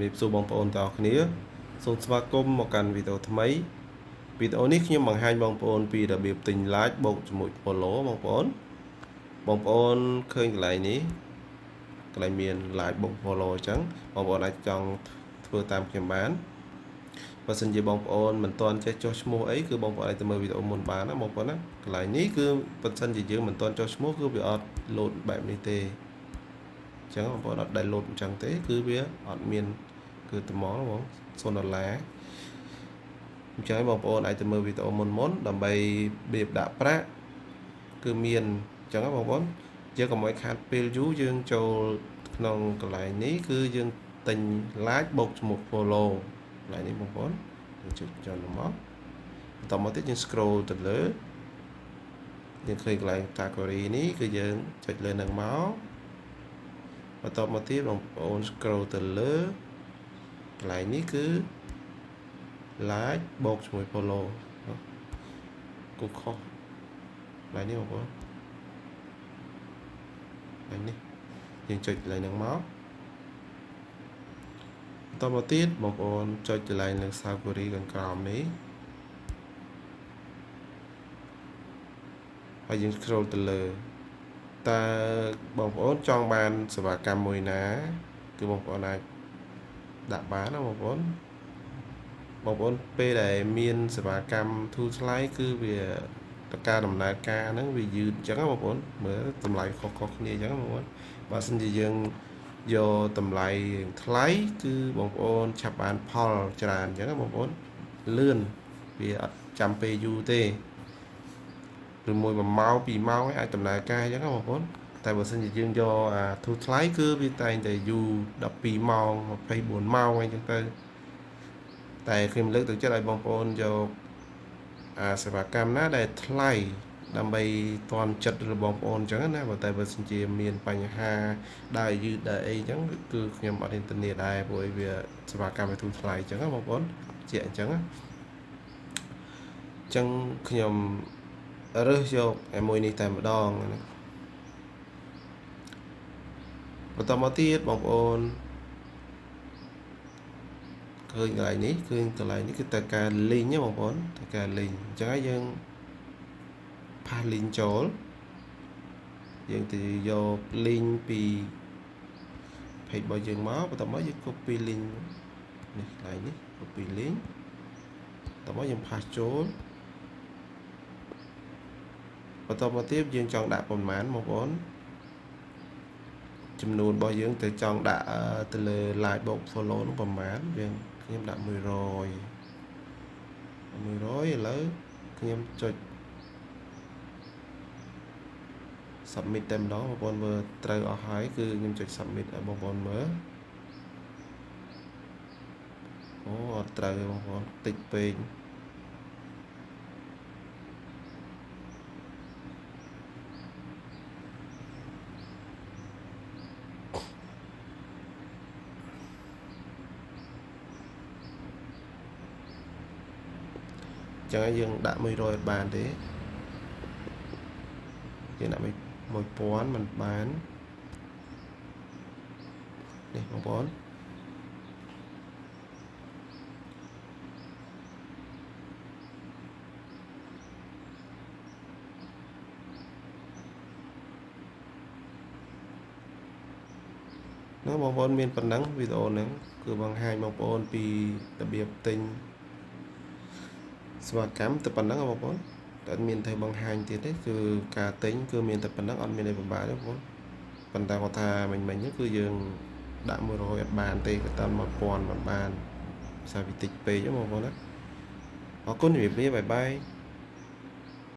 มีสูบบางปอนต่อคนนี้ส่งสมาคมมากันวิดีโอทำไมวิดีโอนี้ខ្ញុំបង្ហាញបងប្អូនពីរបៀបទិញ like បូកជាមួយ follow បងប្អូនឃើញកន្លែងនេះកន្លែងមាន like បូក follow អញ្ចឹងបងប្អូនអាចចង់ធ្វើតាមខ្ញុំបានបើសិនជាបងប្អូនមិនទាន់ចេះចុះឈ្មោះអីគឺបងប្អូនអាចទៅមើលវីដេអូមុនបានណាបងប្អូនណាកន្លែងនេះគឺបើសិនជាយើងមិនទាន់ចុះឈ្មោះគឺវាអត់ load បែបនេះទេអញ្ចឹងបងប្អូនអត់ដែល load អញ្ចឹងទេគឺវាអត់មានគឺត្មងបង$0អញ្ចឹងបងប្អូនអាចទៅមើលវីដេអូមុនដើម្បីបៀបដាក់ប្រាក់គឺមានអញ្ចឹងបងប្អូនយើងកុំឲ្យខាតពេលយូរយើងចូលក្នុងកន្លែងនេះគឺយើងទិញ like បូកជាមួយ follow កន្លែងនេះបងប្អូនយើងចុចចុចមកបន្តមកទៀតយើង scroll ទៅលើយើងឃើញកន្លែង category នេះគឺយើងចុចលើនឹងមកបន្តមកទៀតបងប្អូន scroll ទៅលើកន្លែងនេះគឺ like បូកជាមួយ follow គូខុសកន្លែងនេះបងប្អូនកន្លែងនេះយើងចុចកន្លែងហ្នឹងមកបន្តមកទៀតបងប្អូនចុចកន្លែងលើ category ខាងក្រោមនេះហើយយើង scroll ទៅលើតើបងប្អូនចង់បានសេវាកម្មមួយណាគឺបងប្អូនអាចដាក់បានណាបងប្អូនពេលដែលមានសេវាកម្មធូរថ្លៃគឺវាតការដំណើរការហ្នឹងវាយឺតអញ្ចឹងបងប្អូនមើលតម្លៃខុសៗគ្នាអញ្ចឹងបងប្អូនបើសិនជាយើងយកតម្លៃថ្លៃគឺបងប្អូនឆាប់បានផលច្រើនអញ្ចឹងបងប្អូនលឿនវាអត់ចាំពេលយូរទេឬមួយ1ម៉ោង2ម៉ោងអាចដំណើរការអញ្ចឹងបងប្អូនតែបើសិនជាយើងយកអាធូរថ្លៃគឺវាតែងតែយូរ12ម៉ោង24ម៉ោងអីចឹងទៅតែខ្ញុំលើកទឹកចិត្តឲ្យបងប្អូនយកសេវាកម្មណាដែលថ្លៃដើម្បីតន់ចិត្តរបស់បងប្អូនអញ្ចឹងណាបើតែបើសិនជាមានបញ្ហាដើរយឺតដើរអីអញ្ចឹងគឺខ្ញុំអត់មានធានាដែរព្រោះវាសេវាកម្មវាធូរថ្លៃអញ្ចឹងណាបងប្អូនជាអញ្ចឹងខ្ញុំរើសយកមួយនេះតែម្ដងបន្តមកទៀតបងប្អូនឃើញកន្លែងនេះគឺតែការ link ណាបងប្អូនតែការ link អញ្ចឹងហើយយើងផាស link ចូលយើងទៅយក link ពី page របស់យើងមកបន្តមកយើង copy link នេះកន្លែងនេះ copy link បន្តមកយើងផាសចូលបន្តមកទៀតយើងចង់ដាក់ប៉ុន្មានបងប្អូនចំនួនរបស់យើងទៅចង់ដាក់ទៅលើ like បូក follow នោះប្រហែលខ្ញុំដាក់100ឥឡូវខ្ញុំចុច submit តែម្ដងបងប្អូនមើលត្រូវអស់ហើយគឺខ្ញុំចុច submit ឲ្យបងប្អូនមើលអូអត់ត្រូវទេបងប្អូនតិចពេកចឹងហើយយើងដាក់100អត់បានទេយើងដាក់1000មិនបាននេះបងប្អូននោះបងប្អូនមានប៉ុណ្ណឹងវីដេអូហ្នឹងគឺបង្ហាញបងប្អូនពីរបៀបទិញសេវាកម្មទៅប៉ុណ្ណឹងបងប្អូនតែមានតែបង្ហាញទៀតទេគឺការទិញគឺមានតែប៉ុណ្ណឹងអត់មានអីពិបាកទេបងប្អូនប៉ុន្តែគាត់ថាមិញហ្នឹងគឺយើងដាក់100អត់បានទេក៏តាម1000មិនបានសារវិតិចពេកបងប្អូនណាអរគុណជំរាបលាបាយបាយ